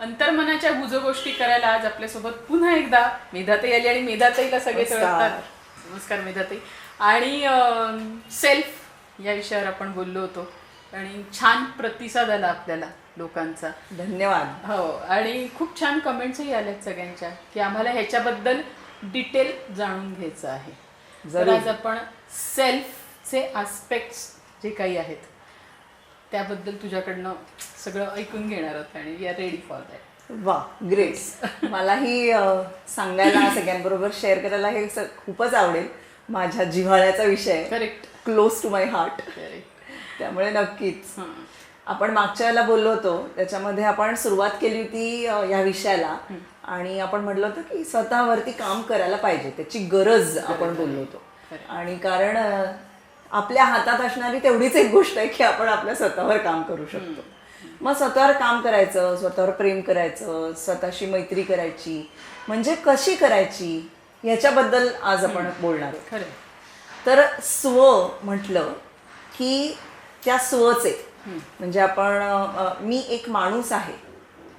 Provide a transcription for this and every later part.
अंतर्मनाच्या गुजगोष्टी करायला आज आपल्यासोबत पुन्हा एकदा मेधाताई आली आणि मेधाताईला सगळेच ओळखतात. नमस्कार मेधाताई. आणि सेल्फ या विषयावर आपण बोललो होतो आणि छान प्रतिसाद आला आपल्याला लोकांचा. धन्यवाद. हो, आणि खूप छान कमेंट्सही आल्यात सगळ्यांच्या की आम्हाला ह्याच्याबद्दल डिटेल जाणून घ्यायचं आहे. तर आज आपण सेल्फचे आस्पेक्ट्स जे काही आहेत त्याबद्दल तुझ्याकडनं सगळं ऐकून घेणार आहोत आणि we are ready for that. वा, ग्रेट. मलाही सांगायला सगळ्यांबरोबर शेअर करायला हे खूपच आवडेल. माझ्या जिव्हाळ्याचा विषय, correct, close to my heart. Correct. त्यामुळे नक्कीच आपण मागच्या वेळेला बोललो होतो त्याच्यामध्ये आपण सुरुवात केली होती या विषयाला आणि आपण म्हटलं होतं की स्वतःवरती काम करायला पाहिजे, त्याची गरज आपण बोललो होतो. आणि कारण आपल्या हातात असणारी तेवढीच एक गोष्ट आहे की आपण आपल्या स्वतःवर काम करू शकतो. मग स्वतःवर काम करायचं, स्वतःवर प्रेम करायचं, स्वतःशी मैत्री करायची, म्हणजे कशी करायची याच्याबद्दल आज आपण बोलणार आहोत. तर स्व म्हटलं की त्या स्वचे म्हणजे आपण मी एक माणूस आहे,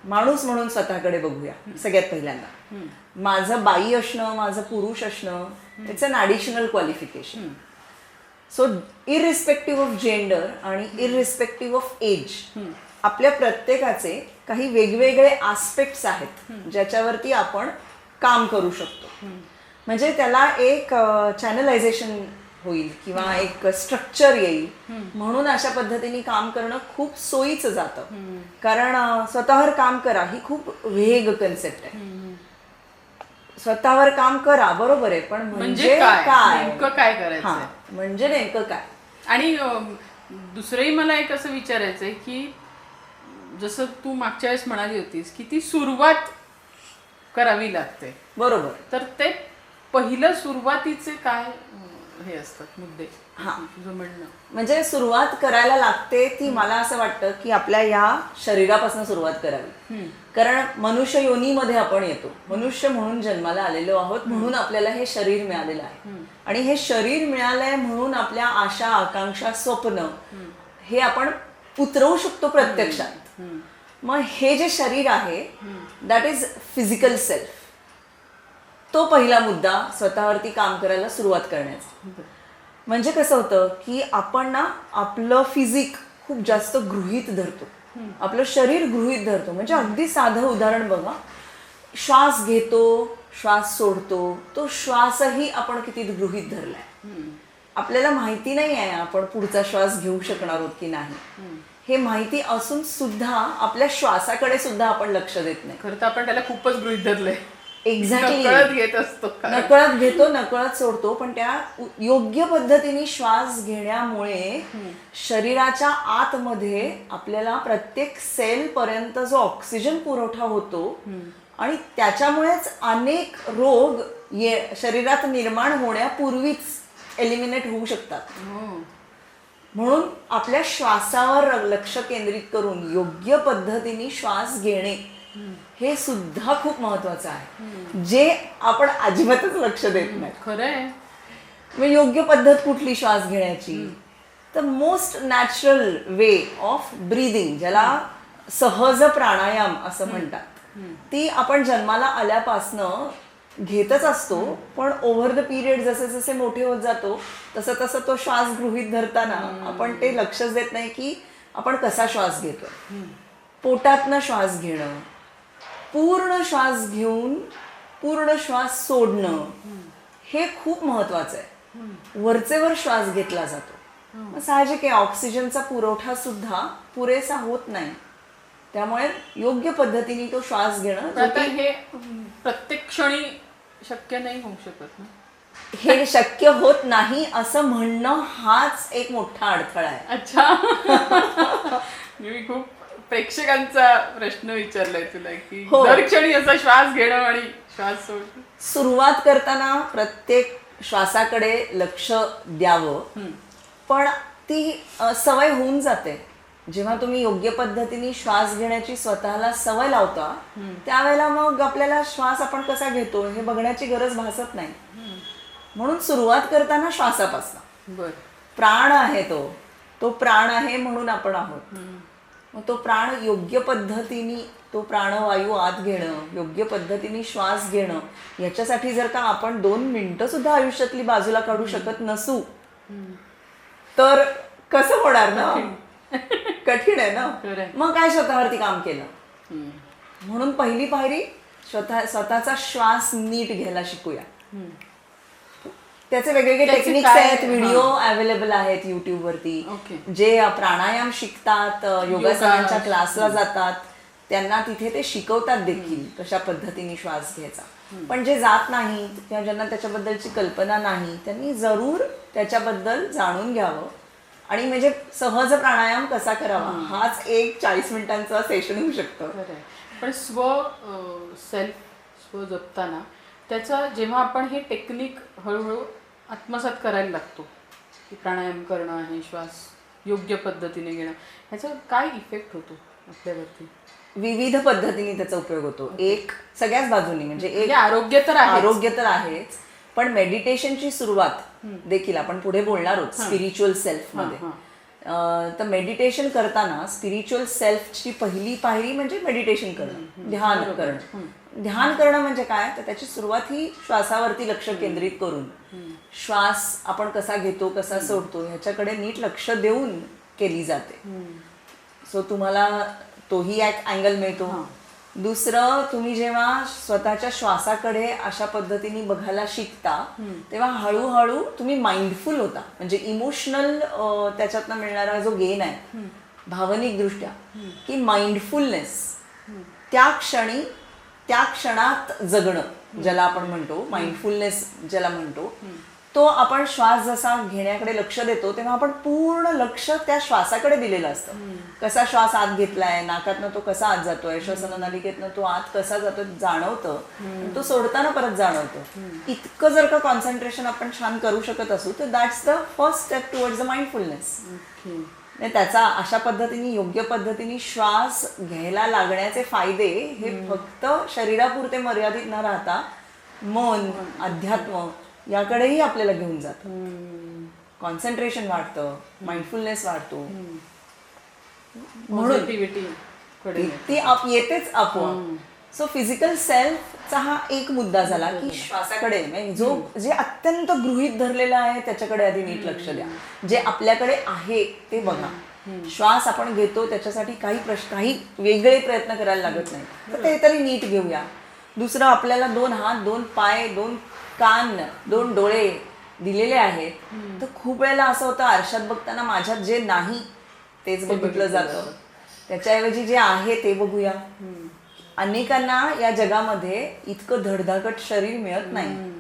माणूस म्हणून स्वतःकडे बघूया. सगळ्यात पहिल्यांदा माझं बाई असणं, माझं पुरुष असणं, it's an additional qualification. So irrespective of gender आणि इररिस्पेक्टिव्ह ऑफ एज आपल्या प्रत्येकाचे काही वेगवेगळे आस्पेक्ट्स आहेत ज्याच्यावरती आपण काम करू शकतो. म्हणजे त्याला एक चॅनलायझेशन होईल किंवा एक स्ट्रक्चर येईल, म्हणून अशा पद्धतीने काम करणं खूप सोयीचं जातं. कारण स्वतःवर काम करा ही खूप वेग कन्सेप्ट आहे. स्वतःवर काम करा, बरोबर आहे, पण म्हणजे काय, नेमकं काय करायचं, म्हणजे नेमकं काय. आणि दुसरंही मला एक असं विचारायचं आहे की जसं तू मागच्या वेळेस म्हणाली होतीस की ती सुरुवात करावी लागते, बरोबर. तर ते पहिलं सुरुवातीचे काय हे असतात मुद्दे, तुझं म्हणणं? म्हणजे सुरुवात करायला लागते ती मला असं वाटतं की आपल्या या शरीरापासून सुरुवात करावी. कारण मनुष्य योनीमध्ये आपण येतो, मनुष्य म्हणून जन्माला आलेलो आहोत, म्हणून आपल्याला हे शरीर मिळालेलं आहे. आणि हे शरीर मिळालंय म्हणून आपल्या आशा, आकांक्षा, स्वप्न हे आपण उतरवू शकतो प्रत्यक्षात. मग हे जे शरीर आहे दॅट इज फिजिकल सेल्फ. तो पहिला मुद्दा स्वतःवरती काम करायला सुरुवात करण्याचा. म्हणजे कसं होतं की आपण ना आपलं फिजिक खूप जास्त गृहीत धरतो, आपलं शरीर गृहीत धरतो. म्हणजे अगदी साधं उदाहरण बघा, श्वास घेतो, श्वास सोडतो, तो श्वासही आपण किती गृहीत धरलाय. आपल्याला माहिती नाही आहे आपण पुढचा श्वास घेऊ शकणार आहोत की नाही. हे माहिती असून सुद्धा आपल्या श्वासाकडे सुद्धा आपण लक्ष देत नाही. खरं तर आपण त्याला खूपच गृहीत धरलंय. एक्झॅक्टली, नकळत घेत असतो, नकळत घेतो, नकळत सोडतो. पण त्या योग्य पद्धतीने श्वास घेण्यामुळे शरीराच्या आतमध्ये आपल्याला प्रत्येक सेल पर्यंत जो ऑक्सिजन पुरवठा होतो आणि त्याच्यामुळेच अनेक रोग शरीरात निर्माण होण्यापूर्वीच एलिमिनेट होऊ शकतात. म्हणून आपल्या श्वासावर लक्ष केंद्रित करून योग्य पद्धतीने श्वास घेणे हे सुद्धा खूप महत्वाचं आहे, जे आपण अजिबातच लक्ष देत नाही. खरंय. मग योग्य पद्धत कुठली श्वास घेण्याची, तर most natural way of breathing, ज्याला सहज प्राणायाम असं म्हणतात, ती आपण जन्माला आल्यापासनं घेतच असतो. पण ओव्हर द पिरियड जसे जसे मोठे होत जातो तसं तसं तो श्वास गृहीत धरताना आपण ते लक्षच देत नाही की आपण कसा श्वास घेतो. पोटातनं श्वास घेणं, पूर्ण श्वास घेऊन पूर्ण श्वास सोडणं, हे खूप महत्वाचं आहे. वरचेवर श्वास घेतला जातो, साहजिक आहे ऑक्सिजनचा पुरवठा सुद्धा पुरेसा होत नाही. त्यामुळे योग्य पद्धतीने तो श्वास घेणं, आता हे प्रत्येक क्षणी शक्य नाही होऊ शकत ना. हे शक्य होत नाही असं म्हणणं हाच एक मोठा अडथळा आहे. अच्छा. मी खूप प्रेक्षकांचा प्रश्न विचारलाय तुला की दर क्षणी असा श्वास घेणं आणि श्वास सोडणं. सुरुवात करताना प्रत्येक श्वासाकडे लक्ष द्यावं, पण ती सवय होऊन जाते. जेव्हा तुम्ही योग्य पद्धतीने श्वास घेण्याची स्वतःला सवय लावता त्यावेळेला मग आपल्याला श्वास आपण कसा घेतो हे बघण्याची गरज भासत नाही. म्हणून सुरुवात करताना श्वासापासून. प्राण आहे, तो प्राण आहे म्हणून आपण आहोत. मग तो प्राण योग्य पद्धतीने तो प्राणवायू आत घेणं, योग्य पद्धतीने श्वास घेणं, याच्यासाठी जर का आपण 2 मिनिटं सुद्धा आयुष्यातली बाजूला काढू शकत नसू तर कसं होणार ना. कठीण आहे ना. मग काय स्वतःवरती काम केलं. म्हणून पहिली पायरी स्वतःचा श्वास नीट घ्यायला शिकूया. त्याचे वेगवेगळे टेक्निक्स आहेत, व्हिडिओ अवेलेबल आहेत युट्यूब वरती. जे प्राणायाम शिकतात, योगासनांच्या क्लासला जातात, त्यांना तिथे ते शिकवतात देखील कशा पद्धतीने श्वास घ्यायचा. पण जे जात नाही किंवा ज्यांना त्याच्याबद्दलची कल्पना नाही त्यांनी जरूर त्याच्याबद्दल जाणून घ्यावं. आणि म्हणजे सहज प्राणायाम कसा करावा हाच एक 40 मिनिटांचा सेशन होऊ शकतं. पण स्व जपताना त्याचा जेव्हा आपण हे टेक्निक हळूहळू आत्मसात करायला लागतो की प्राणायाम करणं आहे, श्वास योग्य पद्धतीने घेणं, ह्याचा काय इफेक्ट होतो आपल्यावरती. विविध पद्धतीने त्याचा उपयोग होतो. एक सगळ्याच बाजूनी म्हणजे एक आरोग्य तर आहेच, पण मेडिटेशनची सुरुवात देखील आपण पुढे बोलणार आहोत स्पिरिच्युअल सेल्फ मध्ये. तर मेडिटेशन करताना स्पिरिच्युअल सेल्फची पहिली पायरी म्हणजे मेडिटेशन करणं, ध्यान करणं. ध्यान करणं म्हणजे काय, तर त्याची सुरुवात ही श्वासावरती लक्ष केंद्रित करून श्वास आपण कसा घेतो कसा सोडतो ह्याच्याकडे नीट लक्ष देऊन केली जाते. सो तुम्हाला तोही एक अँगल मिळतो. दुसरं, तुम्ही जेव्हा स्वतःच्या श्वासाकडे अशा पद्धतीने बघायला शिकता तेव्हा हळूहळू तुम्ही माइंडफुल होता. म्हणजे इमोशनल त्याच्यातनं मिळणारा जो गेन आहे भावनिक दृष्ट्या, की माइंडफुलनेस त्या क्षणात जगणं ज्याला आपण म्हणतो, माइंडफुलनेस ज्याला म्हणतो, तो आपण श्वास जसा घेण्याकडे लक्ष देतो तेव्हा आपण पूर्ण लक्ष त्या श्वासाकडे दिलेलं असतं. कसा श्वास आत घेतलाय, नाकातनं तो कसा आत जातोय, श्वसननलिकेतनं तो आत कसा जातोय जाणवतं, तो सोडताना परत जाणवतं. इतकं जर का कॉन्सन्ट्रेशन आपण छान करू शकत असू तर that's the first step towards the mindfulness. त्याचा अशा पद्धतीने योग्य पद्धतीने श्वास घ्यायला लागण्याचे फायदे हे फक्त शरीरापुरते मर्यादित न राहता मन, अध्यात्म याकडेही आपल्याला घेऊन जातं. कॉन्सन्ट्रेशन वाढतं, माइंडफुलनेस वाढतो, म्हणून ती येतेच आपोआप. सो फिजिकल सेल्फचा हा एक मुद्दा झाला की श्वासाकडे जे अत्यंत गृहीत धरलेला आहे त्याच्याकडे आधी नीट लक्ष द्या. जे आपल्याकडे आहे ते बघा. श्वास आपण घेतो त्याच्यासाठी काही वेगळे प्रयत्न करायला लागत नाही, तर ते तरी नीट घेऊया. दुसरं, आपल्याला 2 हात, 2 पाय, 2 कान, 2 डोळे दिलेले आहेत, तर खूप वेळेला असं होतं आरशात बघताना माझ्यात जे नाही तेच बघितलं जातं. त्याच्याऐवजी जे आहे ते बघूया. अनेकांना या जगामध्ये इतकं धडधाकट शरीर मिळत नाही.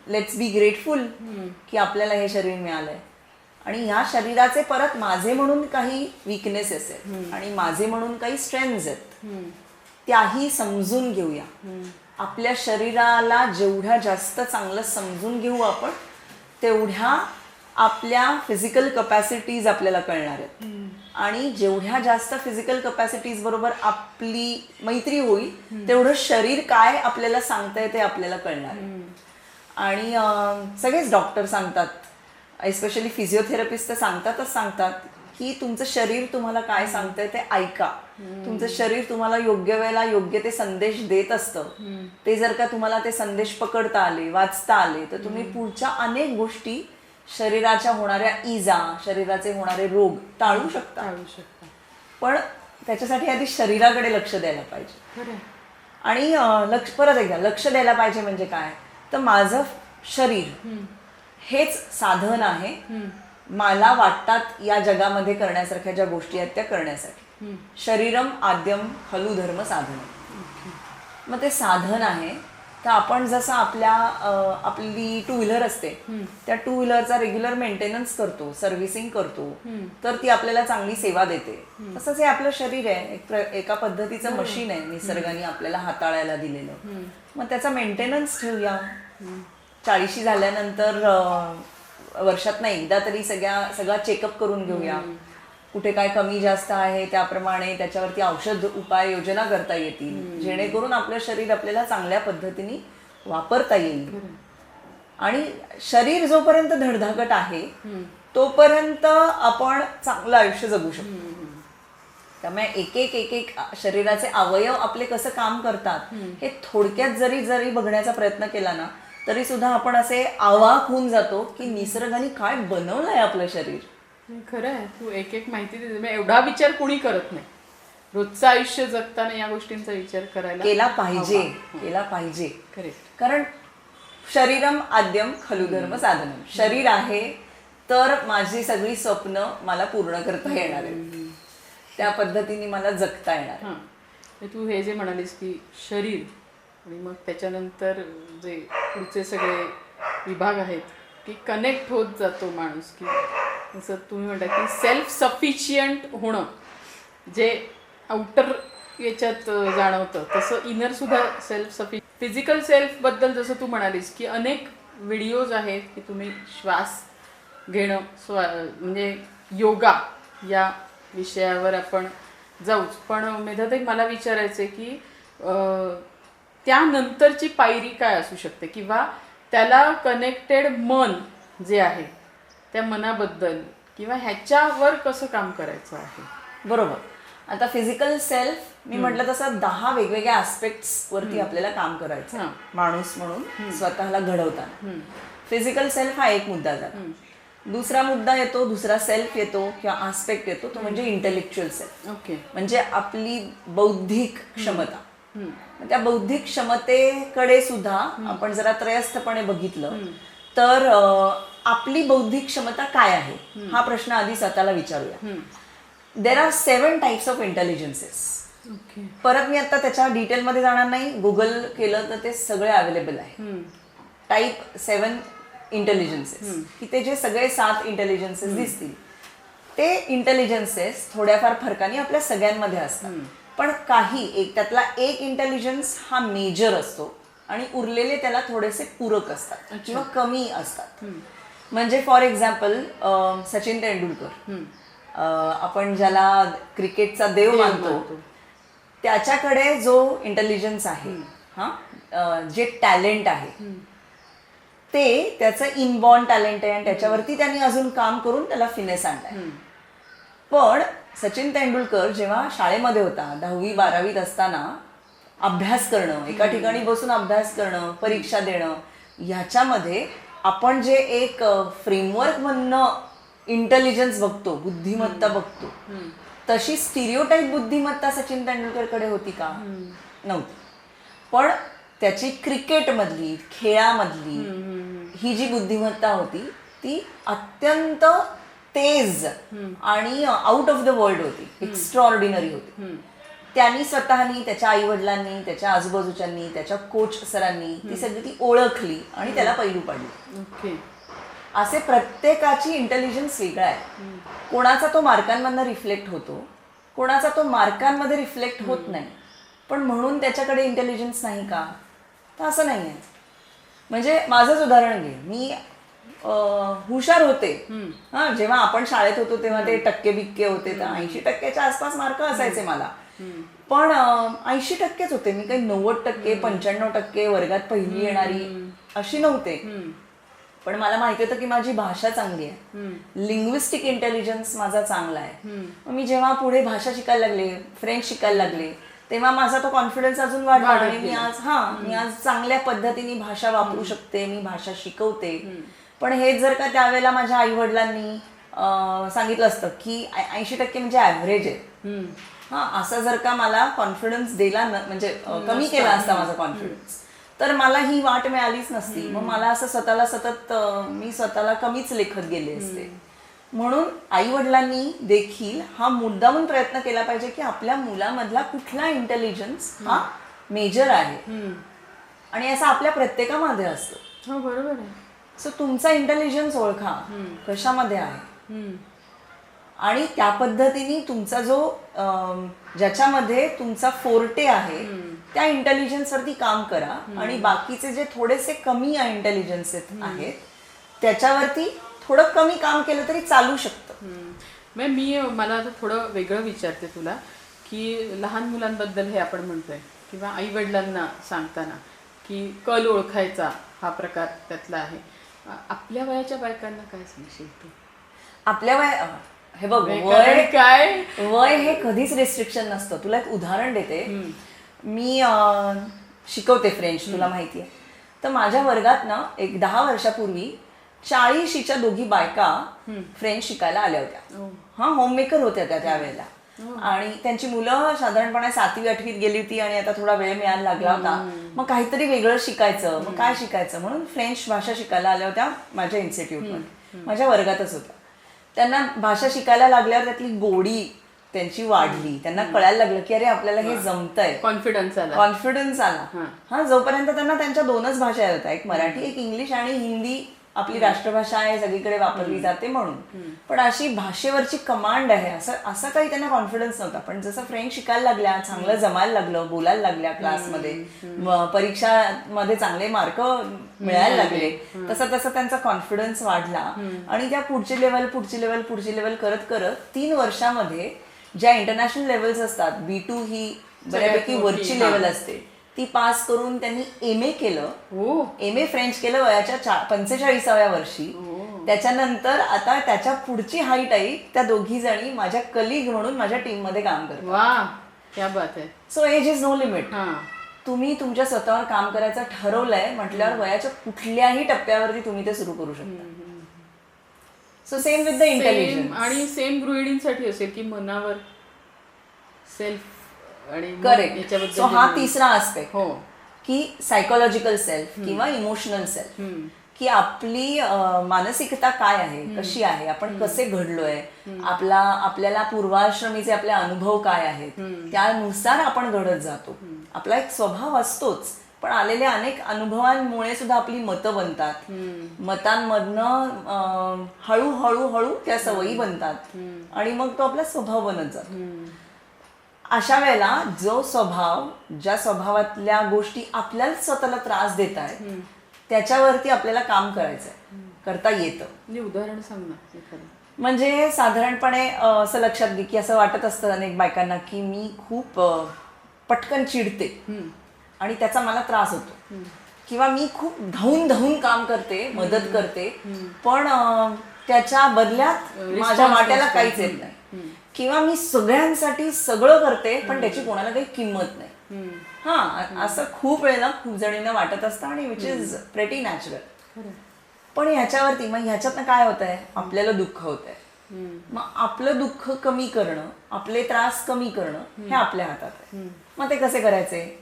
लेट्स बी ग्रेटफुल की आपल्याला हे शरीर मिळालंय. आणि ह्या शरीराचे परत माझे म्हणून काही विकनेसेस आहेत आणि माझे म्हणून काही स्ट्रेंथ्स आहेत, त्याही समजून घेऊया. आपल्या शरीराला जेवढ्या जास्त चांगलं समजून घेऊ आपण तेवढ्या आपल्या फिजिकल कपॅसिटीज आपल्याला कळणार आहेत. आणि जेवढ्या जास्त फिजिकल कपॅसिटीज बरोबर आपली मैत्री होईल तेवढं शरीर काय आपल्याला सांगतंय ते आपल्याला कळणार आहे. आणि सगळेच डॉक्टर सांगतात, एस्पेशली फिजिओथेरपिस्ट तर सांगतात की तुमचं शरीर तुम्हाला काय सांगतंय ते ऐका. तुमचं शरीर तुम्हाला योग्य वेळेला योग्य ते संदेश देत असतं. ते जर का तुम्हाला ते संदेश पकडता आले, वाचता आले, तर तुम्ही पुढच्या अनेक गोष्टी, शरीराच्या होणाऱ्या इजा, शरीराचे होणारे रोग टाळू शकता. पण त्याच्यासाठी आधी शरीराकडे लक्ष द्यायला पाहिजे. आणि परत एकदा लक्ष द्यायला पाहिजे म्हणजे काय, तर माझं शरीर हेच साधन आहे मला वाटतात या जगामध्ये करण्यासारख्या ज्या गोष्टी आहेत त्या करण्यासाठी. शरीरम आद्यम खलु धर्म साधन. मग ते साधन आहे. तर आपण जसं आपली 2 व्हीलर असते, त्या 2 व्हीलरचा रेग्युलर मेंटेनन्स करतो, सर्व्हिसिंग करतो, तर ती आपल्याला चांगली सेवा देते. तसंच हे आपलं शरीर आहे, एका पद्धतीचं मशीन आहे निसर्गाने आपल्याला हाताळायला दिलेलं. मग त्याचा मेंटेनन्स ठेवूया. 40 झाल्यानंतर वर्षातनं एकदा तरी सगळा चेकअप करून घेऊया. कुठे काय कमी जास्त आहे त्याप्रमाणे त्याच्यावरती औषध उपाय योजना करता येतील, जेणेकरून आपलं शरीर आपल्याला चांगल्या पद्धतीने वापरता येईल. आणि शरीर जोपर्यंत धडधाकट आहे तोपर्यंत आपण चांगलं आयुष्य जगू शकतो. त्यामुळे एक एक शरीराचे अवयव आपले कसं काम करतात हे थोडक्यात जरी बघण्याचा प्रयत्न केला ना तरी सुद्धा आपण असे अवाक होऊन जातो की निसर्गाने काय बनवलंय आपलं शरीर. खरं आहे, तू एक माहिती देते. म्हणजे एवढा विचार कोणी करत नाही. रोजचं आयुष्य जगताना या गोष्टींचा विचार करायला केला पाहिजे. करेक्ट. कारण शरीरम आद्यम खलु धर्म साधनम. शरीर आहे तर माझी सगळी स्वप्न मला पूर्ण करता येणार आहेत, त्या पद्धतीने मला जगता येणार. हां, तू हे जे म्हणालीस की शरीर आणि मग त्याच्यानंतर जे पुढचे सगळे विभाग आहेत की कनेक्ट होत जातो माणूस, की जसं तुम्ही म्हणता की सेल्फ सफिशियंट होणं जे आउटर याच्यात जाणवतं तसं इनर सुद्धा सेल्फ सफिशियंट. फिजिकल सेल्फबद्दल जसं तू म्हणालीस की अनेक व्हिडिओज आहेत की तुम्ही श्वास घेणं म्हणजे योगा या विषयावर आपण जाऊच. पण मेधाताई मला विचारायचं आहे की त्यानंतरची पायरी काय असू शकते किंवा त्याला कनेक्टेड मन जे आहे त्या मनाबद्दल किंवा ह्याच्यावर कसं काम करायचं आहे. बरोबर. आता फिजिकल सेल्फ मी म्हटलं तसं 10 वेगवेगळ्या आस्पेक्ट्स वरती आपल्याला काम करायचं माणूस म्हणून स्वतःला घडवताना. फिजिकल सेल्फ हा एक मुद्दा झाला. दुसरा मुद्दा येतो, दुसरा सेल्फ येतो किंवा आस्पेक्ट येतो तो म्हणजे इंटेलेक्च्युअल सेल्फ. ओके. म्हणजे आपली बौद्धिक क्षमता. त्या बौद्धिक क्षमतेकडे सुद्धा आपण जरा त्रयस्थपणे बघितलं तर आपली बौद्धिक क्षमता काय आहे हा प्रश्न आधी स्वतःला विचारूया. There are 7 types of intelligences. परत मी आता त्याच्या डिटेलमध्ये जाणार नाही, गुगल केलं तर ते सगळे अवेलेबल आहे. टाईप 7 इंटेलिजन्सेस की ते जे सगळे 7 इंटेलिजन्सेस दिसतील ते इंटेलिजन्सेस थोड्याफार फरकाने आपल्या सगळ्यांमध्ये असतात. पण त्यातला एक इंटेलिजन्स हा मेजर असतो आणि उरलेले त्याला थोडेसे पूरक असतात किंवा कमी असतात. म्हणजे फॉर एक्झाम्पल सचिन तेंडुलकर, आपण ज्याला क्रिकेटचा देव मानतो, त्याच्याकडे जो इंटेलिजन्स आहे, जे टॅलेंट आहे ते त्याचं इनबॉर्न टॅलेंट आहे आणि त्याच्यावरती त्यांनी अजून काम करून त्याला फिनेस आणलाय. पण सचिन तेंडुलकर जेव्हा शाळेमध्ये होता 10वी 12वीत असताना अभ्यास करणं, एका ठिकाणी बसून अभ्यास करणं, परीक्षा देणं, ह्याच्यामध्ये आपण जे एक फ्रेमवर्क म्हणणं इंटेलिजन्स बघतो, बुद्धिमत्ता बघतो, तशी स्टिरियोटाईप बुद्धिमत्ता सचिन तेंडुलकरकडे होती का? नव्हती. पण त्याची क्रिकेटमधली, खेळामधली ही जी बुद्धिमत्ता होती ती अत्यंत तेज आणि आउट ऑफ द वर्ल्ड होती, एक्स्ट्राऑर्डिनरी होती. त्यांनी स्वतःनी, त्याच्या आई वडिलांनी, त्याच्या आजूबाजूच्यांनी, त्याच्या कोच सरांनी ती सगळी ती ओळखली आणि त्याला पैलू पाडली. असे प्रत्येकाची इंटेलिजन्स वेगळा आहे. कोणाचा तो मार्कांमधनं रिफ्लेक्ट होतो, कोणाचा तो मार्कांमध्ये रिफ्लेक्ट होत नाही. पण म्हणून त्याच्याकडे इंटेलिजन्स नाही का? तर असं नाही आहे. म्हणजे माझंच उदाहरण घे, मी हुशार होते जेव्हा आपण शाळेत होतो तेव्हा ते टक्के बिक्के होते तर 80% आसपास मार्क असायचे मला. पण 80%च होते मी, काही 90% 95% वर्गात पहिली येणारी अशी नव्हते. पण मला माहिती होतं की माझी भाषा चांगली आहे, लिंग्विस्टिक इंटेलिजन्स माझा चांगला आहे. मी जेव्हा पुढे भाषा शिकायला लागले, फ्रेंच शिकायला लागले, तेव्हा माझा तो कॉन्फिडन्स अजून वाढला आणि मी आज चांगल्या पद्धतीने भाषा वापरू शकते, मी भाषा शिकवते. पण हे जर का त्यावेळेला माझ्या आई वडिलांनी सांगितलं असतं की 80% म्हणजे ऍव्हरेज आहे, असं जर का मला कॉन्फिडन्स दिला म्हणजे कमी केला असता माझा कॉन्फिडन्स, तर मला ही वाट मिळालीच नसती. मग मला असं मी स्वतःला कमीच लेखत गेले असते. म्हणून आई वडिलांनी देखील हा मुद्दामून प्रयत्न केला पाहिजे की आपल्या मुलामधला कुठला इंटेलिजन्स हा मेजर आहे आणि असं आपल्या प्रत्येकामध्ये असतो. बरोबर आहे. सो तुमचा इंटेलिजन्स ओळखा कशामध्ये आहे आणि त्या पद्धतीने तुमचा जो ज्याच्यामध्ये तुमचा फोर्टे आहे त्या इंटेलिजन्स वरती काम करा आणि बाकीचे जे थोडेसे कमी इंटेलिजन्स आहेत त्याच्यावरती थोडं कमी काम केलं तरी चालू शकतं. मला आता थोडं वेगळं विचारते तुला की लहान मुलांबद्दल हे आपण म्हणतोय किंवा आई वडिलांना सांगताना की कल ओळखायचा हा प्रकार त्यातला आहे. आपल्या वयाच्या बायकांना काय सांगशील तू? हे बघ, कारण काय वय हे कधीच रेस्ट्रिक्शन नसतं. तुला एक उदाहरण देते. मी शिकवते फ्रेंच, तुला माहिती आहे. तर माझ्या वर्गात ना एक 10 वर्षापूर्वी 40च्या दोघी बायका फ्रेंच शिकायला आल्या होत्या. हा, होममेकर होत्या त्या त्यावेळेला. आणि त्यांची मुलं साधारणपणे 7वी-8वीत गेली होती आणि आता थोडा वेळ मिळायला लागला होता. मग काहीतरी वेगळं शिकायचं, मग काय शिकायचं म्हणून फ्रेंच भाषा शिकायला आल्या होत्या माझ्या इन्स्टिट्यूटमध्ये. माझ्या वर्गातच होत्या. त्यांना भाषा शिकायला लागल्यावर त्यातली गोडी त्यांची वाढली. त्यांना कळायला लागलं की अरे आपल्याला हे जमतंय, कॉन्फिडन्स आला. हा, जोपर्यंत त्यांना त्यांच्या 2च भाषा येत होत्या, एक मराठी एक इंग्लिश, आणि हिंदी आपली राष्ट्रभाषा आहे, सगळीकडे वापरली जाते म्हणून. पण अशी भाषेवरची कमांड आहे असं काही त्यांना कॉन्फिडन्स नव्हता. पण जसं फ्रेंच शिकायला लागल्या, चांगलं जमायला लागलं, बोलायला लागल्या क्लासमध्ये, परीक्षामध्ये चांगले मार्क मिळायला लागले, तसं तसं त्यांचा कॉन्फिडन्स वाढला. आणि त्या पुढची लेवल करत करत 3 वर्षामध्ये ज्या इंटरनॅशनल लेवल्स असतात, B2 ही बऱ्यापैकी वरची लेवल असते, ती पास करून त्यांनी MA केलं. MA फ्रेंच केलं वयाच्या 45व्या वर्षी. त्याच्यानंतर आता त्याच्या पुढची हाईट आहे, त्या दोघी जणी माझ्या कलिग म्हणून माझ्या टीम मध्ये काम करतात. वाह, क्या बात आहे. So age is no limit. तुम्ही तुमच्या स्वतःवर काम करायचं ठरवलंय म्हटल्यावर वयाच्या कुठल्याही टप्प्यावरती तुम्ही ते सुरू करू शकता. So same with the intelligence. आणि सेम गृहिणींसाठी असेल की मनावर सेल्फ आणि करेक्ट. सो हा तिसरा आस्पेक्ट, हो, की सायकोलॉजिकल सेल्फ किंवा इमोशनल सेल्फ, की आपली मानसिकता काय आहे, कशी आहे, आपण कसे घडलोय, आपल्याला पूर्वाश्रमीचे आपले अनुभव काय आहेत, त्यानुसार आपण घडत जातो. आपला एक स्वभाव असतोच, पण आलेल्या अनेक अनुभवांमुळे सुद्धा आपली मतं बनतात. मतांमधनं हळूहळू त्या सवयी बनतात आणि मग तो आपला स्वभाव बनत जातो. अशा वेळेला ज्या स्वभावातल्या गोष्टी आपल्याला स्वतःला त्रास देत आहेत त्याच्यावरती आपल्याला काम करायचंय, करता येतं. उदाहरण सांग ना एखादं. म्हणजे साधारणपणे असं लक्षात घे की असं वाटत असतं अनेक बायकांना की मी खूप पटकन चिडते आणि त्याचा मला त्रास होतो, किंवा मी खूप धावून काम करते, मदत करते, पण त्याच्या बदल्यात माझ्या वाट्याला काहीच येत नाही, किंवा मी सगळ्यांसाठी सगळं करते पण त्याची कोणाला काही किंमत नाही. असं खूप वेळेला खूप जणींना वाटत असतं आणि विच इज प्रेटी नॅचरल. पण ह्याच्यावरती मग ह्याच्यातनं काय होत आहे, आपल्याला दुःख होत आहे. मग आपलं दुःख कमी करणं, आपले त्रास कमी करणं हे आपल्या हातात आहे. मग ते कसे करायचे?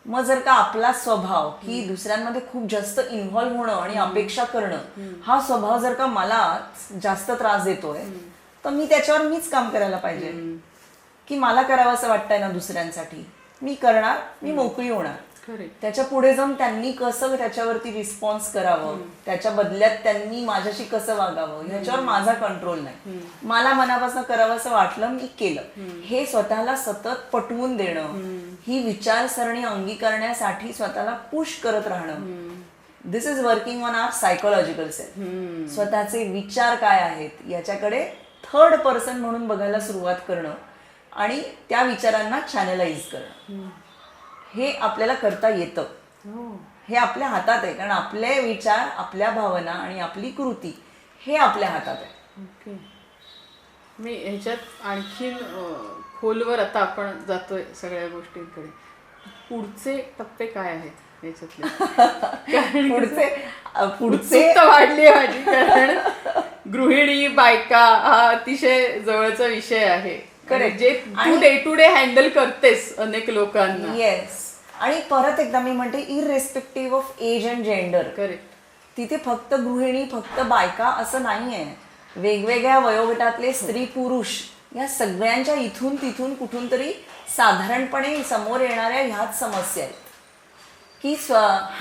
मग जर का आपला स्वभाव की दुसऱ्यांमध्ये खूप जास्त इन्व्हॉल्व्ह होणं आणि अपेक्षा करणं हा स्वभाव जर का मला जास्त त्रास देतोय, तर मी त्याच्यावर मीच काम करायला पाहिजे. की मला करावं असं वाटतंय ना दुसऱ्यांसाठी, मी करणार, मी मोकळी होणार. त्याच्या पुढे जाऊन त्यांनी कसं त्याच्यावरती रिस्पॉन्स करावं, त्याच्या बदल्यात त्यांनी माझ्याशी कसं वागावं ह्याच्यावर माझा कंट्रोल नाही. मला मनापासून करावं असं वाटलं, मी केलं. हे स्वतःला सतत पटवून देणं, ही विचारसरणी अंगीकारण्यासाठी स्वतःला पुश करत राहणं, this is working on our psychological self. स्वतःचे विचार काय आहेत याच्याकडे थर्ड पर्सन म्हणून बघायला सुरुवात करणं आणि त्या विचारांना चॅनलाइज करणं, हे आपल्याला करता येतं. हे आपल्या हातात आहे, कारण आपले विचार, आपल्या भावना आणि आपली कृती हे आपल्या हातात आहे. ओके. मी ह्याच्यात आणखीन खोलवर आता आपण जातोय सगळ्या गोष्टींकडे. पुढचे टप्पे काय आहेत याच्यातले? पुढचे वाढली माझी, कारण गृहिणी बायका हा अतिशय जवळचा विषय आहे. जे तू डे टू डे हँडल करतेस अनेक लोकांना. येस. आणि परत एकदा मी म्हणते, irrespective of age and gender. Correct. तिथे फक्त गृहिणी, फक्त बायका असं नाहीये. वेगवेगळ्या वयोगटातले स्त्री पुरुष या सगळ्यांच्या इथून तिथून कुठून तरी साधारणपणे समोर येणाऱ्या ह्याच समस्या आहेत की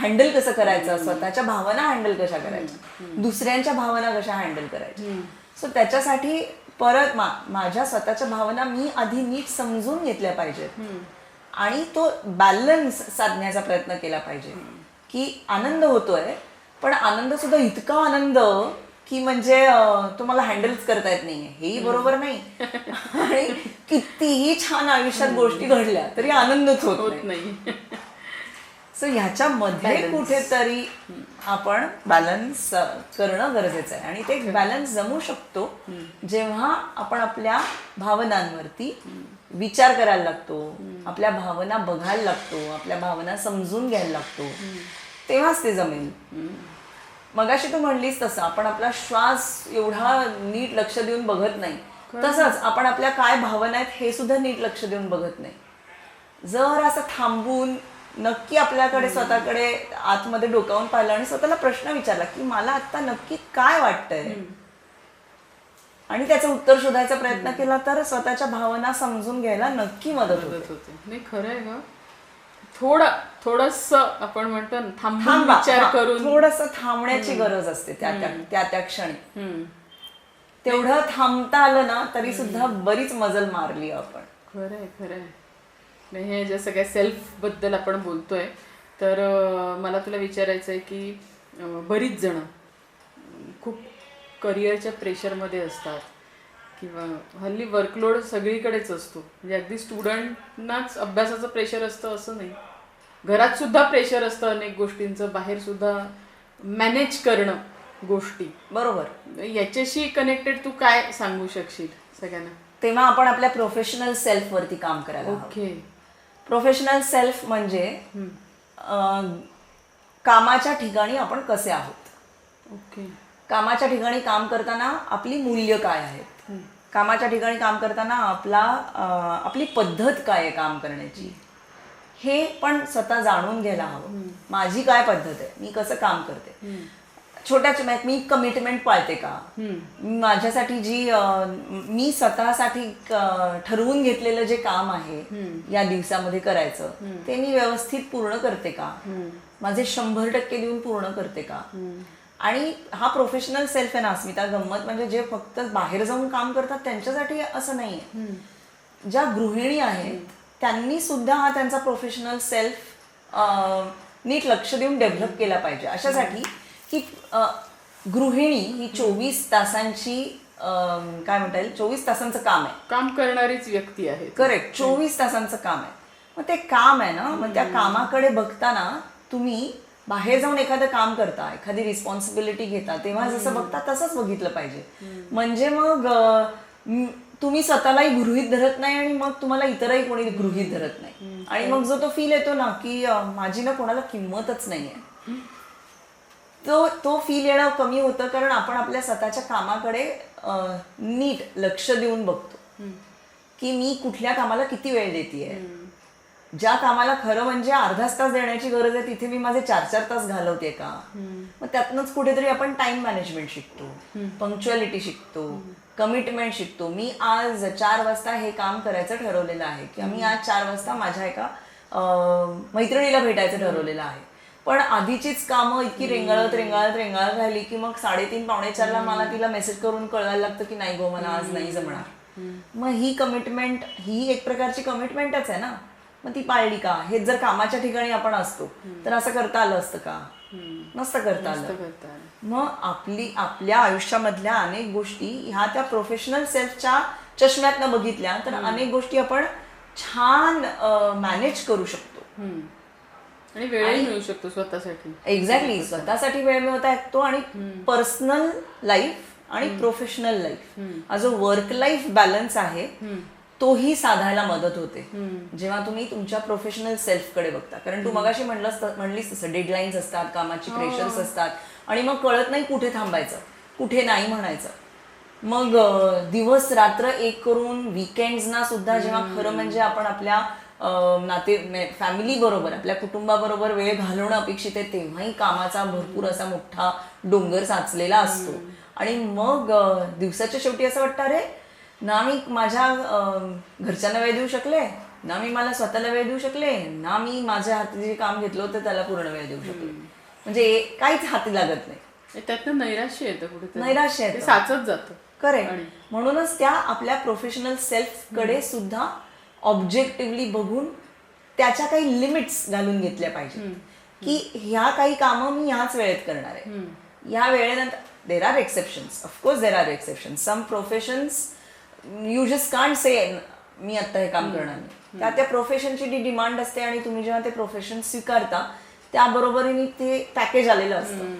हँडल कसं करायचं, स्वतःच्या भावना हँडल कशा करायच्या, दुसऱ्यांच्या भावना कशा हँडल करायच्या. सो त्याच्यासाठी परत माझ्या स्वतःच्या भावना मी आधी नीट समजून घेतल्या पाहिजेत आणि तो बॅलन्स साधण्याचा प्रयत्न केला पाहिजे. की आनंद होतोय, पण आनंद सुद्धा इतका आनंद की म्हणजे तुम्हाला हँडलच करता येत नाहीये, हेही बरोबर नाही. आणि कितीही छान आयुष्यात गोष्टी घडल्या तरी आनंदच होत नाही. सो ह्याच्यामध्ये कुठेतरी आपण बॅलन्स करणं गरजेचं आहे आणि ते बॅलन्स जमू शकतो जेव्हा आपण आपल्या भावनांवरती विचार करायला लागतो, आपल्या भावना बघायला लागतो, आपल्या भावना समजून घ्यायला लागतो, तेव्हाच ते जमेल. मगाशी तू म्हणलीस तसं आपण आपला श्वास एवढा नीट लक्ष देऊन बघत नाही, तसंच आपण आपल्या काय भावना आहेत हे सुद्धा नीट लक्ष देऊन बघत नाही. जर असं थांबून नक्की आपल्याकडे स्वतःकडे आतमध्ये डोकावून पाहिलं आणि स्वतःला प्रश्न विचारला की मला आता नक्की काय वाटतंय आणि त्याचं उत्तर शोधायचा प्रयत्न केला तर स्वतःच्या भावना समजून घ्यायला नक्की मदत होते. नाही खरं आहे ग. थोडस आपण म्हणतो ना थांबून विचार करून थोडस थांबण्याची गरज असते त्या क्षणी. तेवढं थांबता आलं ना तरी सुद्धा बरीच मजल मारली आपण. खरंय. हे जे सगळ्या सेल्फ बद्दल आपण बोलतोय तर मला तुला विचारायचं आहे की बरीच जण खूप करिअरच्या प्रेशरमध्ये असतात किंवा हल्ली वर्कलोड सगळीकडेच असतो. म्हणजे अगदी स्टुडंटनाच अभ्यासाचं प्रेशर असतं असं नाही, घरात सुद्धा प्रेशर असतं अनेक गोष्टींचं, बाहेर सुद्धा मॅनेज करणं गोष्टी. बरोबर. याच्याशी कनेक्टेड तू काय सांगू शकशील सगळ्यांना? तेव्हा आपण आपल्या प्रोफेशनल सेल्फ वरती काम करायला. ओके. प्रोफेशनल सेल्फ म्हणजे कामाच्या ठिकाणी आपण कसे आहोत. ओके. कामाच्या ठिकाणी काम करताना आपली मूल्य काय आहेत, कामाच्या ठिकाणी काम करताना आपली पद्धत काय आहे काम करण्याची हे पण स्वतः जाणून घ्यायला हवं. माझी काय पद्धत आहे, मी कसं काम करते, छोट्या मी कमिटमेंट पाळते का, माझ्यासाठी जी मी स्वतःसाठी ठरवून घेतलेलं जे काम आहे या दिवसामध्ये करायचं ते मी व्यवस्थित पूर्ण करते का, माझे 100% देऊन पूर्ण करते का. आणि हा प्रोफेशनल सेल्फ आहे ना अस्मिता, गंमत म्हणजे जे फक्त बाहेर जाऊन काम करतात त्यांच्यासाठी असं नाहीये. ज्या गृहिणी आहेत त्यांनी सुद्धा हा त्यांचा प्रोफेशनल सेल्फ नीट लक्ष देऊन डेव्हलप केला पाहिजे. अशासाठी की गृहिणी ही 24 तासांची काय म्हणता येईल 24 तासांचं काम आहे, काम करणारीच व्यक्ती आहे. करेक्ट. 24 तासांचं काम आहे. मग ते काम आहे ना, मग त्या कामाकडे बघताना तुम्ही बाहेर जाऊन एखादं काम करता, एखादी रिस्पॉन्सिबिलिटी घेता, तेव्हा जसं बघता तसंच बघितलं पाहिजे. म्हणजे मग तुम्ही स्वतःलाही गृहीत धरत नाही आणि मग तुम्हाला इतरही कोणी गृहीत धरत नाही. आणि मग जो तो फील येतो ना की माझी ना कोणाला किंमतच नाहीये, तो फील येणं कमी होतं. कारण आपण आपल्या स्वतःच्या कामाकडे नीट लक्ष देऊन बघतो की मी कुठल्या कामाला किती वेळ देतेय. ज्या कामाला खरं म्हणजे अर्धाच तास देण्याची गरज आहे तिथे मी माझे 4-4 तास घालवते का. मग त्यातनंच कुठेतरी आपण टाइम मॅनेजमेंट शिकतो, पंक्च्युअलिटी शिकतो, कमिटमेंट शिकतो. मी आज 4 वाजता हे काम करायचं ठरवलेलं आहे किंवा मी आज 4 वाजता माझ्या एका मैत्रिणीला भेटायचं ठरवलेलं आहे. पण आधीचीच कामं इतकी रेंगाळत राहिली की मग 3:30-4:45 मला तिला मेसेज करून कळवायला लागतं की नाही गो मला आज नाही जमणार. मग ही कमिटमेंट ही एक प्रकारची कमिटमेंटच आहे ना, मग ती पाळली का. हे जर कामाच्या ठिकाणी आपण असतो तर असं करता आलं असतं का, नसतं करता आलं. मग आपल्या आयुष्यामधल्या अनेक गोष्टी ह्या त्या प्रोफेशनल सेल्फच्या चष्म्यातनं बघितल्या तर अनेक गोष्टी आपण छान मॅनेज करू शकतो आणि वेळही मिळू शकतो स्वतःसाठी. एक्झॅक्टली. स्वतःसाठी वेळ मिळवता येतो आणि पर्सनल लाईफ आणि प्रोफेशनल लाईफ हा जो वर्क लाईफ बॅलन्स आहे तोही साधायला मदत होते जेव्हा तुम्ही तुमच्या प्रोफेशनल सेल्फ कडे बघता. कारण तू मगाशी म्हणलीस तसं डेडलाईन्स असतात, कामाची प्रेशर्स असतात आणि मग कळत नाही कुठे थांबायचं, कुठे नाही म्हणायचं. मग दिवस रात्र एक करून वीकेंड्सना सुद्धा जेव्हा खरं म्हणजे आपण आपल्या फॅमिली बरोबर आपल्या कुटुंबाबरोबर वेळ घालवणं अपेक्षित आहे तेव्हाही कामाचा भरपूर असा मोठा डोंगर साचलेला असतो. आणि मग दिवसाच्या शेवटी असं वाटतं अरे ना मी माझ्या घरच्यांना वेळ देऊ शकले, ना मी मला स्वतःला वेळ देऊ शकले, ना मी माझ्या हाती जे काम घेतलं होतं त्याला पूर्ण वेळ देऊ शकले. म्हणजे काहीच हाती लागत नाही. त्यातनं नैराश्य येतं, कुठे नैराश्य येतं, साचत जातं. करेक्ट. म्हणूनच त्या आपल्या प्रोफेशनल सेल्फ कडे सुद्धा ऑब्जेक्टिव्हली बघून त्याच्या काही लिमिट्स घालून घेतल्या पाहिजे की ह्या काही कामं मी ह्याच वेळेत करणार आहे. या वेळेनंतर there are exceptions, of course there are exceptions. Some professions you just can't say मी आता हे काम करणार नाही. त्या प्रोफेशनची जी डिमांड असते आणि तुम्ही जेव्हा ते प्रोफेशन स्वीकारता त्याबरोबरीने ते पॅकेज आलेलं असतं.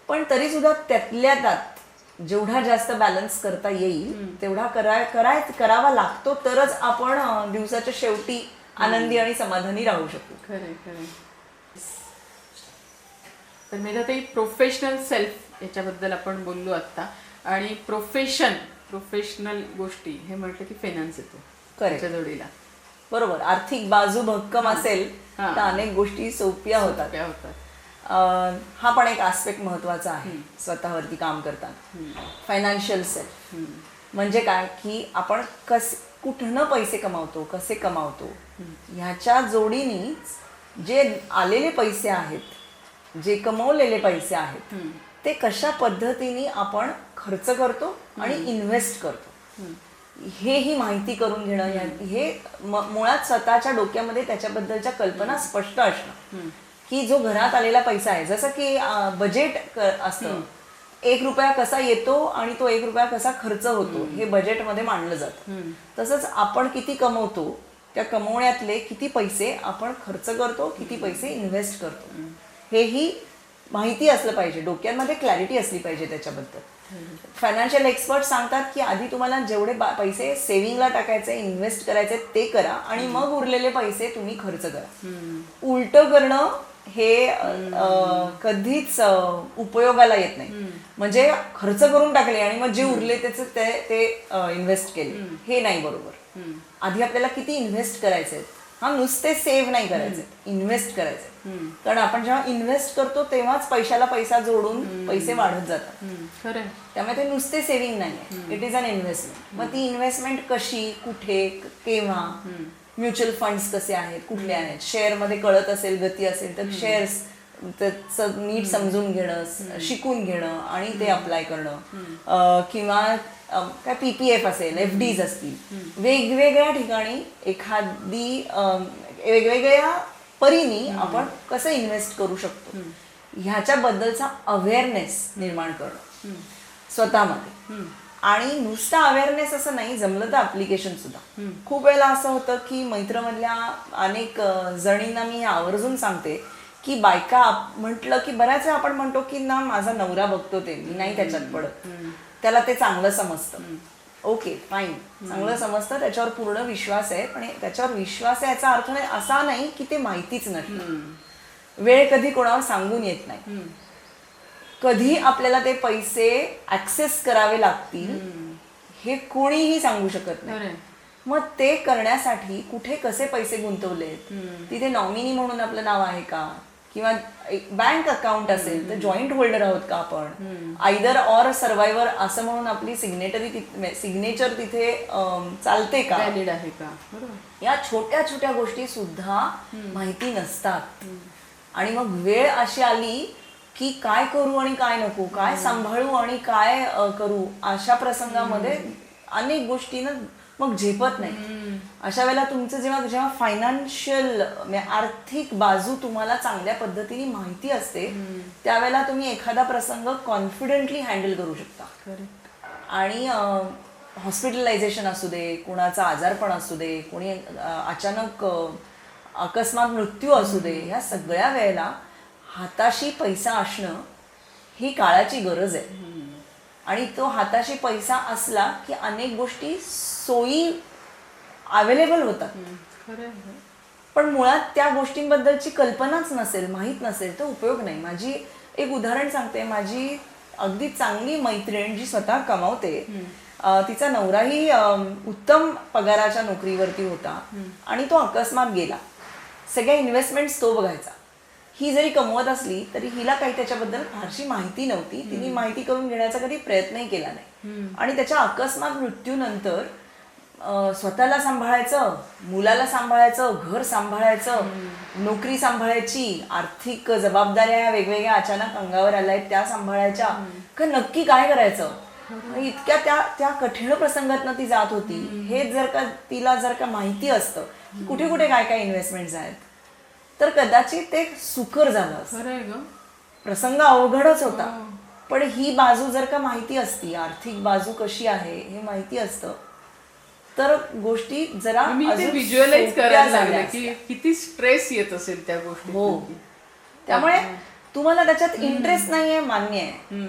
पण तरी सुद्धा त्यातल्या त्यात जेवढा जास्त बॅलन्स करता येईल तेवढा करावा लागतो, तरच आपण दिवसाच्या शेवटी आनंदी आणि समाधानी राहू शकतो. खरंय खरंय. तर मेधाताई, प्रोफेशनल सेल्फ याच्याबद्दल आपण बोललो आता, आणि प्रोफेशनल गोष्टी हे म्हटलं की फायनान्स येतो त्याच्या जोडीला. बरोबर. आर्थिक बाजू भक्कम असेल तर अनेक गोष्टी सोप्या होतात. हा पण एक आस्पेक्ट महत्वाचा आहे स्वतःवरती काम करताना. फायनान्शियल सेल्फ म्हणजे काय की आपण कुठनं पैसे कमावतो, कसे कमावतो, ह्याच्या जोडीनेच जे आलेले पैसे आहेत, जे कमवलेले पैसे आहेत, ते कशा पद्धतीने आपण खर्च करतो आणि इन्व्हेस्ट करतो, ही माहिती करून घेणं, हे मुळात स्वतःच्या डोक्यामध्ये त्याच्याबद्दलच्या कल्पना स्पष्ट असणं, की जो घरात आलेला पैसा आहे, जसं की बजेट असतं, 1 रुपया कसा येतो आणि तो 1 रुपया कसा खर्च होतो हे बजेटमध्ये मांडलं जातं. तसंच आपण किती कमवतो, त्या कमवण्यातले किती पैसे आपण खर्च करतो, किती पैसे इन्व्हेस्ट करतो, हेही माहिती असलं पाहिजे, डोक्यामध्ये क्लॅरिटी असली पाहिजे त्याच्याबद्दल. फायनान्शियल एक्सपर्ट सांगतात की आधी तुम्हाला जेवढे पैसे सेव्हिंगला टाकायचे, इन्व्हेस्ट करायचे ते करा, आणि मग उरलेले पैसे तुम्ही खर्च करा. उलटं करणं हे कधीच उपयोगाला येत नाही. म्हणजे खर्च करून टाकले आणि मग जे उरले त्याचे ते इन्व्हेस्ट केले, हे नाही बरोबर. आधी आपल्याला किती इन्व्हेस्ट करायचे, नुसते सेव्ह नाही करायचे, इन्व्हेस्ट करायचे. कारण आपण जेव्हा इन्व्हेस्ट करतो तेव्हाच पैशाला पैसा जोडून पैसे वाढत जातात. त्यामुळे ते नुसते सेव्हिंग नाही, इट इज अन इन्व्हेस्टमेंट. मग ती इन्व्हेस्टमेंट कशी, कुठे, केव्हा, म्युच्युअल फंड्स कसे आहेत, कुठले आहेत, शेअरमध्ये कळत असेल, गती असेल तर शेअर्स नीट समजून घेणं, शिकून घेणं आणि ते अप्लाय करणं, किंवा काय PPF असेल, FDs असतील, वेगवेगळ्या ठिकाणी एखादी वेगवेगळ्या परीने आपण कसं इन्व्हेस्ट करू शकतो ह्याच्याबद्दलचा अवेअरनेस निर्माण करणं स्वतःमध्ये. आणि नुसता अवेअरनेस असं नाही, जमलं तर ऍप्लिकेशन सुद्धा. खूप वेळेला असं होतं की मैत्रमधल्या अनेक जणींना मी आवर्जून सांगते की बायका म्हटलं की बऱ्याच वेळा आपण म्हणतो की ना माझा नवरा बघतो ते, मी नाही त्याच्यात पडत, त्याला ते चांगलं समजतं. ओके, फाईन, चांगलं समजतं, त्याच्यावर पूर्ण विश्वास आहे. पण त्याच्यावर विश्वास आहे याचा अर्थ नाही असा नाही की ते माहितीच नसतं. वेळ कधी कोणावर सांगून येत नाही, कधी आपल्याला ते पैसे ऍक्सेस करावे लागतील हे कोणीही सांगू शकत नाही. मग ते करण्यासाठी कुठे कसे पैसे गुंतवलेत, तिथे नॉमिनी म्हणून आपलं नाव आहे का, किंवा बँक अकाउंट असेल तर जॉईंट होल्डर आहोत का आपण, आयदर ऑर सर्व्हायव्हर असं म्हणून आपली सिग्नेचर तिथे चालते का, व्हॅलिड आहे का, या छोट्या छोट्या गोष्टी सुद्धा माहिती नसतात. आणि मग वेळ अशी आली की काय करू आणि काय नको, काय सांभाळू आणि काय करू, अशा प्रसंगामध्ये अनेक गोष्टींना मग झेपत नाही. अशा वेळेला तुमचं जेव्हा फायनान्शियल आर्थिक बाजू तुम्हाला चांगल्या पद्धतीने माहिती असते त्यावेळेला तुम्ही एखादा प्रसंग कॉन्फिडेंटली हँडल करू शकता. आणि हॉस्पिटलायझेशन असू दे, कुणाचा आजारपण असू दे, कोणी अचानक अकस्मात मृत्यू असू दे, ह्या सगळ्या वेळेला हाताशी पैसा असणं ही काळाची गरज आहे. आणि तो हाताशी पैसा असला की अनेक गोष्टी सोयी अवेलेबल होतात. पण मुळात त्या गोष्टींबद्दलची कल्पनाच नसेल, माहीत नसेल तर उपयोग नाही. माझी एक उदाहरण सांगते. माझी अगदी चांगली मैत्रीण जी स्वतः कमावते, तिचा नवराही उत्तम पगाराच्या नोकरीवरती होता आणि तो अकस्मात गेला. सगळ्या इन्व्हेस्टमेंट्स तो बघायचा. ही जरी कमवत असली तरी हिला काही त्याच्याबद्दल फारशी माहिती नव्हती. तिने माहिती करून घेण्याचा कधी प्रयत्नही केला नाही. आणि त्याच्या अकस्मात मृत्यूनंतर स्वतःला सांभाळायचं, मुलाला सांभाळायचं, घर सांभाळायचं, नोकरी सांभाळायची, आर्थिक जबाबदाऱ्या वेगवेगळ्या अचानक अंगावर आल्या त्या सांभाळायच्या, का नक्की काय करायचं, इतक्या त्या कठीण प्रसंगातनं ती जात होती. हे जर का तिला माहिती असतं की कुठे कुठे काय काय इन्व्हेस्टमेंट्स आहेत तर कदाचित ते सुकर झालं असतं. प्रसंग अवघडच होता, पण ही बाजू जर का माहिती असती, आर्थिक बाजू कशी आहे हे माहिती असतं तर गोष्टी जरा व्हिज्युअलाइज करायला लागल्या की किती स्ट्रेस येत असेल त्या गोष्टी. हो, त्यामुळे तुम्हाला त्याच्यात इंटरेस्ट नाहीये, मान्य आहे.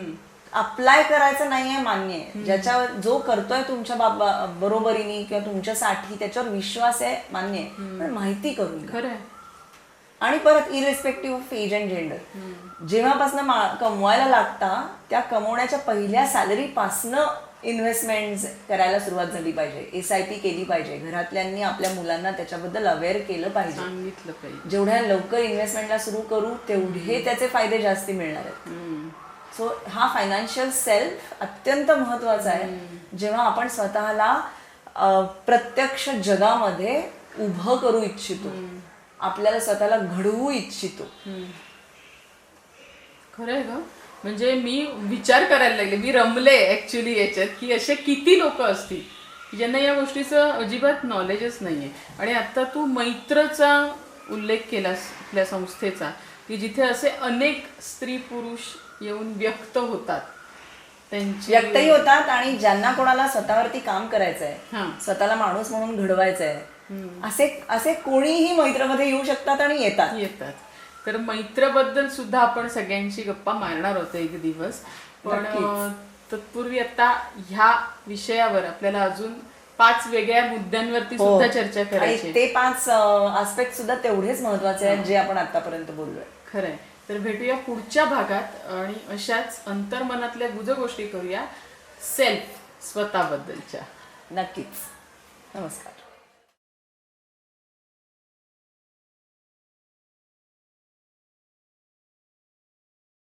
अप्लाय करायचं नाहीये, मान्य आहे. ज्याच्यावर जो करतोय तुमच्या बरोबरीने किंवा तुमच्यासाठी त्याच्यावर विश्वास आहे, मान्य आहे. पण माहिती करून घ्या. खरंय. आणि परत irrespective of age and gender, जेव्हापासून कमवायला लागता त्या कमवण्याच्या पहिल्या सॅलरीपासनं इन्व्हेस्टमेंट करायला सुरुवात झाली पाहिजे. SIP केली पाहिजे. घरातल्यांनी आपल्या मुलांना त्याच्याबद्दल अवेअर केलं पाहिजे. सांगितलं पाहिजे. जेवढ्या लवकर इन्व्हेस्टमेंटला सुरू करू तेवढे त्याचे फायदे जास्ती मिळणार आहेत. सो हा फायनान्शियल सेल्फ अत्यंत महत्वाचा आहे. जेव्हा आपण स्वतःला प्रत्यक्ष जगामध्ये उभं करू इच्छितो, आपल्याला स्वतःला घडवू इच्छितो. खरंय ग. म्हणजे मी विचार करायला लागले, मी रमले ऍक्च्युली याच्यात, की असे किती लोक असतील ज्यांना या गोष्टीचं अजिबात नॉलेजच नाहीये. आणि आता तू मैत्रचा उल्लेख केलास आपल्या संस्थेचा, की जिथे असे अनेक स्त्री पुरुष येऊन व्यक्त होतात, व्यक्तही होतात. आणि ज्यांना कोणाला स्वतःवरती काम करायचं हा. आहे, स्वतःला माणूस म्हणून घडवायचं आहे, असे कोणीही मैत्रमध्ये येऊ शकतात आणि येतात. तर मैत्रबद्दल सुद्धा आपण सगळ्यांची गप्पा मारणार होतो एक दिवस. पण तत्पूर्वी आता ह्या विषयावर आपल्याला अजून 5 वेगळ्या मुद्द्यांवरती सुद्धा चर्चा करायची. ते 5 आस्पेक्ट सुद्धा तेवढेच महत्वाचे आहेत जे आपण आतापर्यंत बोललोय. खरंय. तर भेटूया पुढच्या भागात आणि अशाच अंतर्मनातल्या गुज गोष्टी करूया सेल्फ, स्वतःबद्दलच्या. नक्कीच. नमस्कार.